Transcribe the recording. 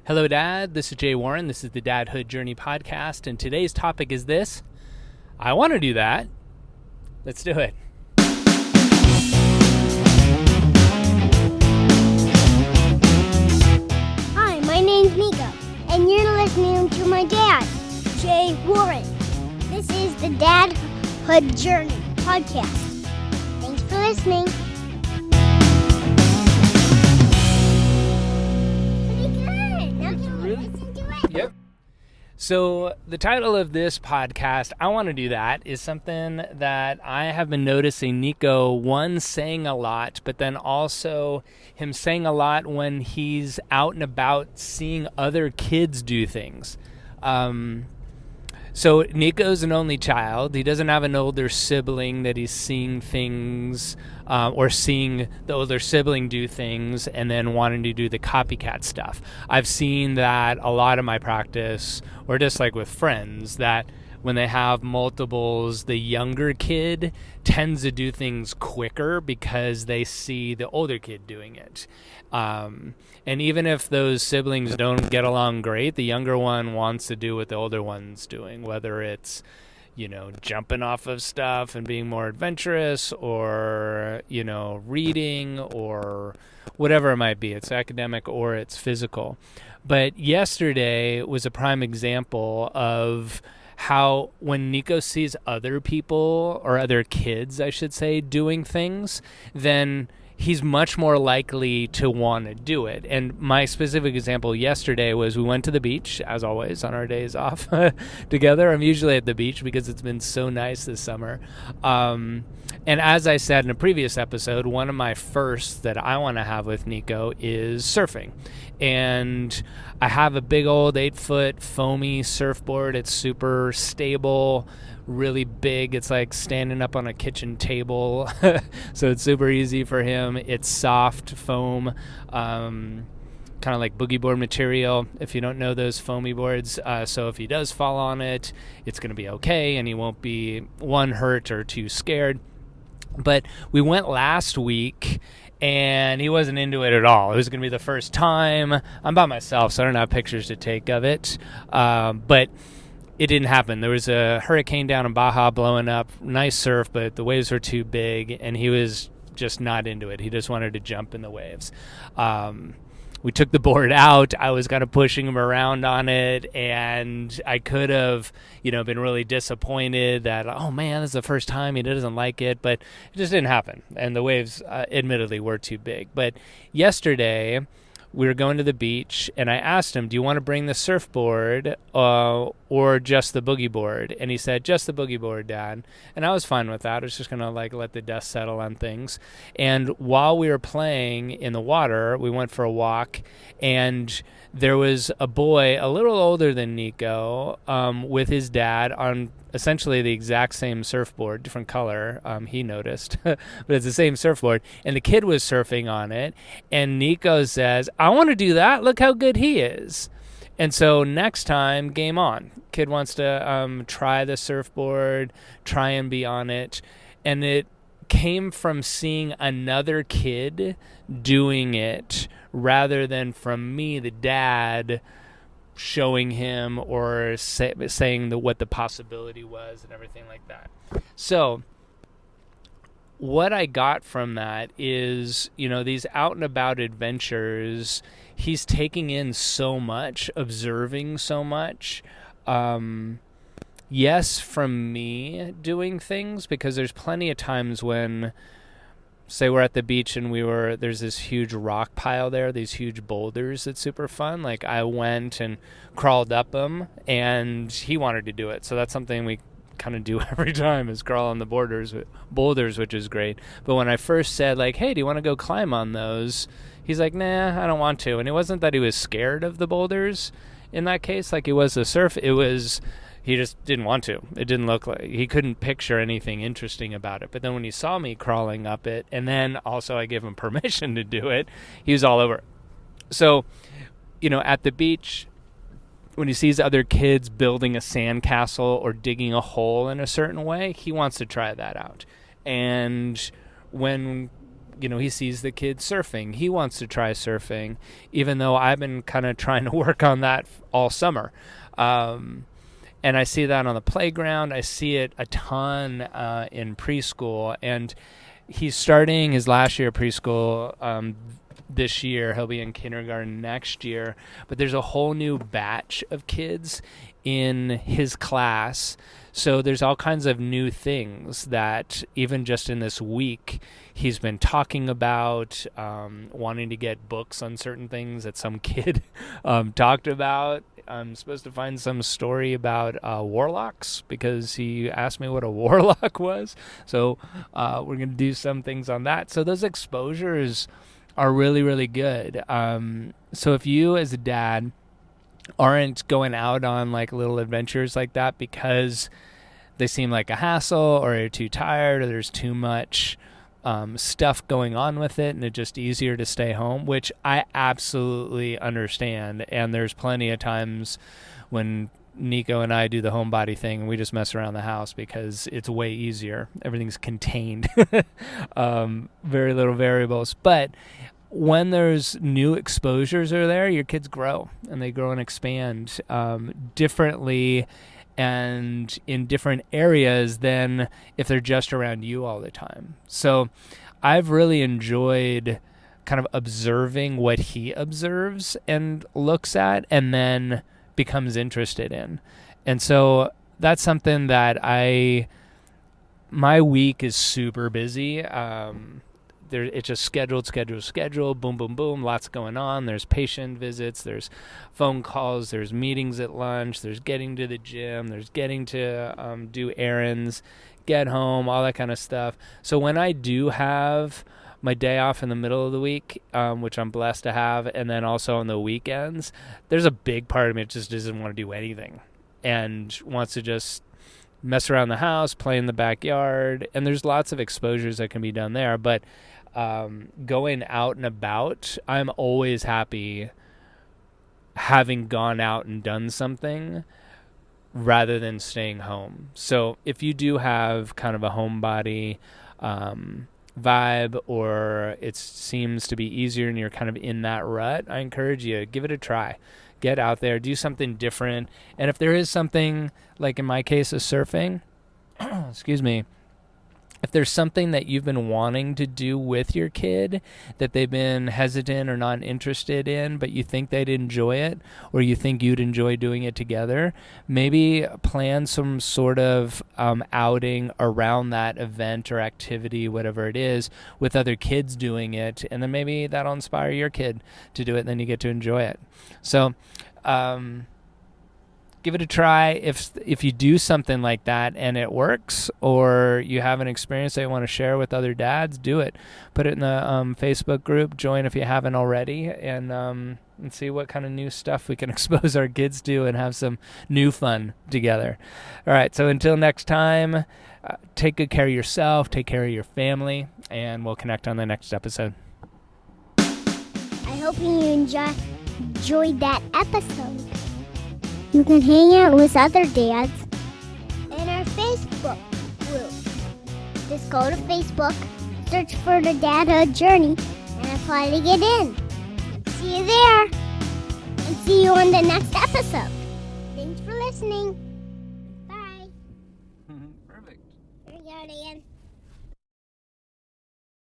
Hello, Dad. This is Jay Warren. This is the Dadhood Journey podcast, and today's topic is this. I want to do that. Let's do it. Hi, my name's Nico, and you're listening to my dad, Jay Warren. This is the Dadhood Journey podcast. Thanks for listening. Yep. So the title of this podcast, I Want to Do That, is something that I have been noticing Nico, one, saying a lot, but then also him saying a lot when he's out and about seeing other kids do things. So Nico's an only child. He doesn't have an older sibling that he's seeing things or seeing the older sibling do things and then wanting to do the copycat stuff. I've seen that a lot in my practice, or just like with friends, that when they have multiples, the younger kid tends to do things quicker because they see the older kid doing it. And even if those siblings don't get along great, the younger one wants to do what the older one's doing, whether it's, jumping off of stuff and being more adventurous, or, reading, or whatever it might be. It's academic or it's physical. But yesterday was a prime example of how when Nico sees other people, or other kids, I should say, doing things, then he's much more likely to want to do it. And my specific example yesterday was we went to the beach, as always, on our days off together. I'm usually at the beach because it's been so nice this summer. And as I said in a previous episode, one of my firsts that I want to have with Nico is surfing. And I have a big old 8-foot foamy surfboard. It's super stable, really big. It's like standing up on a kitchen table. So it's super easy for him. It's soft foam, kind of like boogie board material, if you don't know those foamy boards. So if he does fall on it, it's going to be okay, and he won't be, one, hurt or too scared. But we went last week, and he wasn't into it at all. It was going to be the first time. I'm by myself, so I don't have pictures to take of it. But it didn't happen. There was a hurricane down in Baja blowing up. Nice surf, but the waves were too big, and he was just not into it. He just wanted to jump in the waves. We took the board out. I was kind of pushing him around on it, and I could have, been really disappointed that, oh man, this is the first time he doesn't like it, but it just didn't happen. And the waves, admittedly, were too big. But yesterday, we were going to the beach, and I asked him, do you want to bring the surfboard or just the boogie board? And he said, just the boogie board, Dad. And I was fine with that. I was just going to let the dust settle on things. And while we were playing in the water, we went for a walk, and there was a boy a little older than Nico with his dad on essentially the exact same surfboard, different color, he noticed, but it's the same surfboard, and the kid was surfing on it, and Nico says, I want to do that, look how good he is. And so next time, game on. Kid wants to try the surfboard, try and be on it, and it came from seeing another kid doing it rather than from me, the dad, showing him or saying what the possibility was and everything like that. So what I got from that is, these out and about adventures, he's taking in so much, observing so much. Yes, from me doing things, because there's plenty of times when, say we're at the beach and there's this huge rock pile there, these huge boulders that's super fun. Like I went and crawled up them, and he wanted to do it. So that's something we kind of do every time, is crawl on the boulders, which is great. But when I first said hey, do you want to go climb on those? He's like, nah, I don't want to. And it wasn't that he was scared of the boulders in that case, like it was the surf. It was, he just didn't want to. It didn't look like, he couldn't picture anything interesting about it. But then when he saw me crawling up it, and then also I gave him permission to do it, he was all over it. So, at the beach, when he sees other kids building a sandcastle or digging a hole in a certain way, he wants to try that out. And when he sees the kids surfing. He wants to try surfing, even though I've been kind of trying to work on that all summer. And I see that on the playground. I see it a ton in preschool. And he's starting his last year of preschool this year. He'll be in kindergarten next year. But there's a whole new batch of kids in his class. So there's all kinds of new things that even just in this week he's been talking about, wanting to get books on certain things that some kid talked about. I'm supposed to find some story about warlocks because he asked me what a warlock was. So we're going to do some things on that. So those exposures are really, really good. So if you as a dad aren't going out on like little adventures like that because they seem like a hassle, or you're too tired, or there's too much stuff going on with it, and it's just easier to stay home, which I absolutely understand. And there's plenty of times when Nico and I do the homebody thing and we just mess around the house because it's way easier. Everything's contained. Very little variables. But when there's new exposures are there, your kids grow, and they grow and expand differently and in different areas than if they're just around you all the time. So I've really enjoyed kind of observing what he observes and looks at and then becomes interested in. And so that's something that my week is super busy. It's just scheduled, boom, boom, boom, lots going on. There's patient visits, there's phone calls, there's meetings at lunch, there's getting to the gym, there's getting to do errands, get home, all that kind of stuff. So when I do have my day off in the middle of the week, which I'm blessed to have, and then also on the weekends, there's a big part of me that just doesn't want to do anything and wants to just mess around the house, play in the backyard, and there's lots of exposures that can be done there. But going out and about, I'm always happy having gone out and done something rather than staying home. So if you do have kind of a homebody vibe, or it seems to be easier and you're kind of in that rut, I encourage you, give it a try. Get out there, do something different. And if there is something, like in my case of surfing, excuse me, if there's something that you've been wanting to do with your kid that they've been hesitant or not interested in, but you think they'd enjoy it, or you think you'd enjoy doing it together, maybe plan some sort of outing around that event or activity, whatever it is, with other kids doing it, and then maybe that'll inspire your kid to do it, and then you get to enjoy it. So give it a try. If you do something like that and it works, or you have an experience that you want to share with other dads, do it. Put it in the Facebook group. Join if you haven't already, and see what kind of new stuff we can expose our kids to and have some new fun together. All right, so until next time, take good care of yourself, take care of your family, and we'll connect on the next episode. I hope you enjoyed that episode. You can hang out with other dads in our Facebook group. Just go to Facebook, search for the Dadhood Journey, and apply to get in. See you there, and see you on the next episode. Thanks for listening. Bye. Perfect. Here we go, Dan.